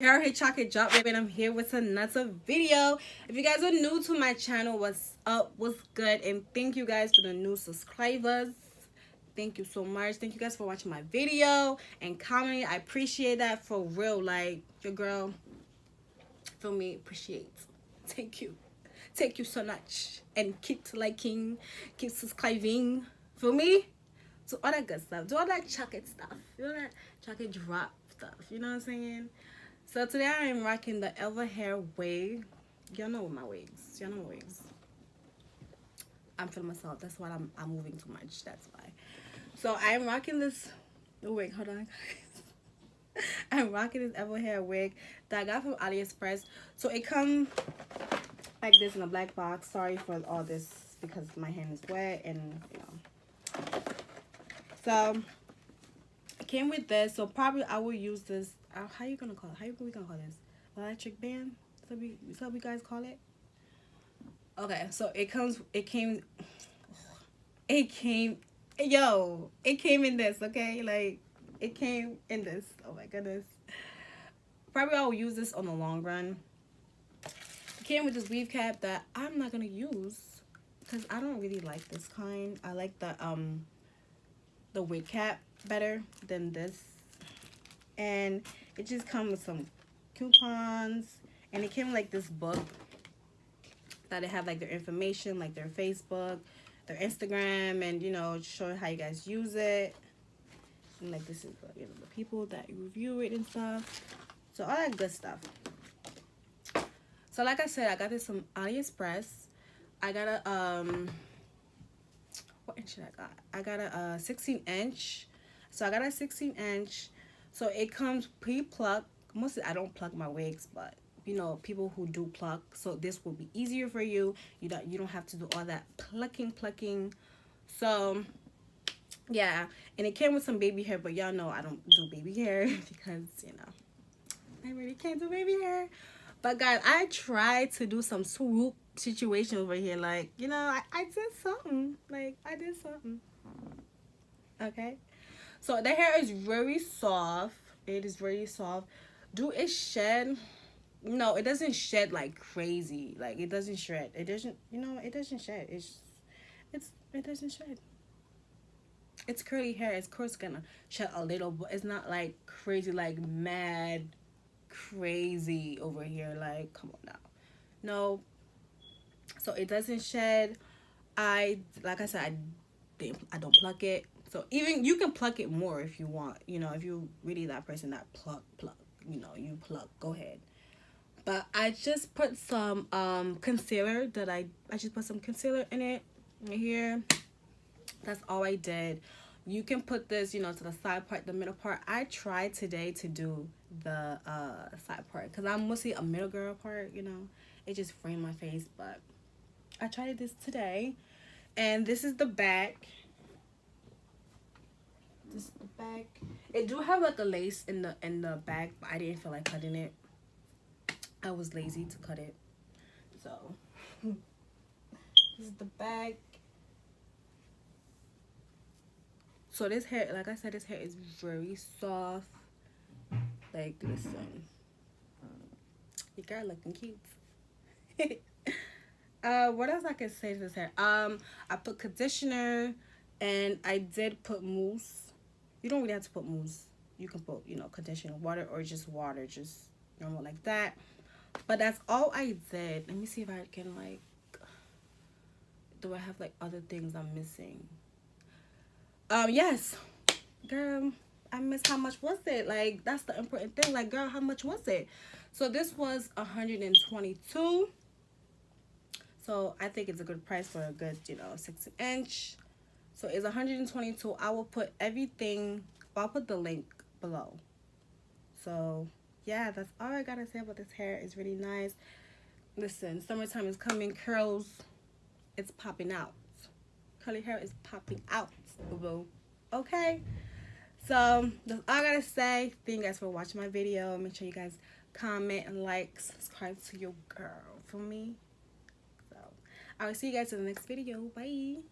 Hairline chocolate drop, baby, and I'm here with another video. If you guys are new to my channel, what's up, what's good, and thank you guys for the new subscribers. Thank you so much. Thank you guys for watching my video and commenting. I appreciate that for real. Like, your girl, feel me, appreciate. Thank you so much, and keep liking, keep subscribing, feel me. So all that good stuff, do all that chocolate stuff, you know, that chocolate drop stuff, you know what I'm saying? So today I am rocking the Elva hair wig. Y'all know my wigs. Y'all know my wigs. I'm feeling myself. That's why I'm moving too much. That's why. So I am rocking this wig. Hold on. I'm rocking this Elva hair wig that I got from AliExpress. So it comes like this in a black box. Sorry for all this because my hand is wet and you know. So it came with this. So probably I will use this. How you gonna call it? How we gonna call this? Electric band? Is that what you guys call it? Okay, so it came in this, okay? Like, it came in this. Oh my goodness. Probably I will use this on the long run. It came with this weave cap that I'm not gonna use because I don't really like this kind. I like the wig cap better than this. And it just comes with some coupons, and it came like this book that it had like their information, like their Facebook, their Instagram, and you know, showing how you guys use it. And like this is you know, the people that review it and stuff. So all that good stuff. So like I said, I got this from AliExpress. I got a what inch did I got? I got a 16-inch. So I got a 16-inch. So it comes pre-plucked. Mostly I don't pluck my wigs, but you know, people who do pluck, so this will be easier for you. You don't have to do all that plucking. So yeah, and it came with some baby hair, but y'all know I don't do baby hair because you know I really can't do baby hair. But guys, I tried to do some swoop situation over here, like you know, I did something. Like I did something. Okay. So the hair is very soft. It is very soft. Do it shed? No, it doesn't shed like crazy. Like it doesn't shred. It doesn't. You know, it doesn't shed. It doesn't shed. It's curly hair. It's of course gonna shed a little, but it's not like crazy, like mad crazy over here. Like come on now. No. So it doesn't shed. Like I said, I don't pluck it. So even you can pluck it more if you want, you know, if you really that person that pluck, you know, you pluck, go ahead. But I just put some concealer that I just put some concealer in it right here. That's all I did. You can put this, you know, to the side part, the middle part. I tried today to do the side part because I'm mostly a middle girl part, you know. It just framed my face, but I tried this today. And this is the back. This is the back. It do have like a lace in the back, but I didn't feel like cutting it. I was lazy to cut it. So this is the back. So this hair, like I said, this hair is very soft. Like listen, you girl looking cute. What else I can say to this hair? I put conditioner and I did put mousse. You don't really have to put mousse. You can put, you know, conditioner, water, or just water, just normal like that. But that's all I did. Let me see if I can like, do I have like other things I'm missing? Yes, girl, I missed how much was it? Like that's the important thing. Like girl, how much was it? So this was 122. So I think it's a good price for a good, you know, 16-inch. So it's 122. I will put everything. I'll put the link below. So yeah, that's all I gotta say about this hair. It's really nice. Listen, summertime is coming. Curls, it's popping out. Curly hair is popping out. Boo. Okay. So that's all I gotta say. Thank you guys for watching my video. Make sure you guys comment and like, subscribe to your girl for me. I will see you guys in the next video. Bye.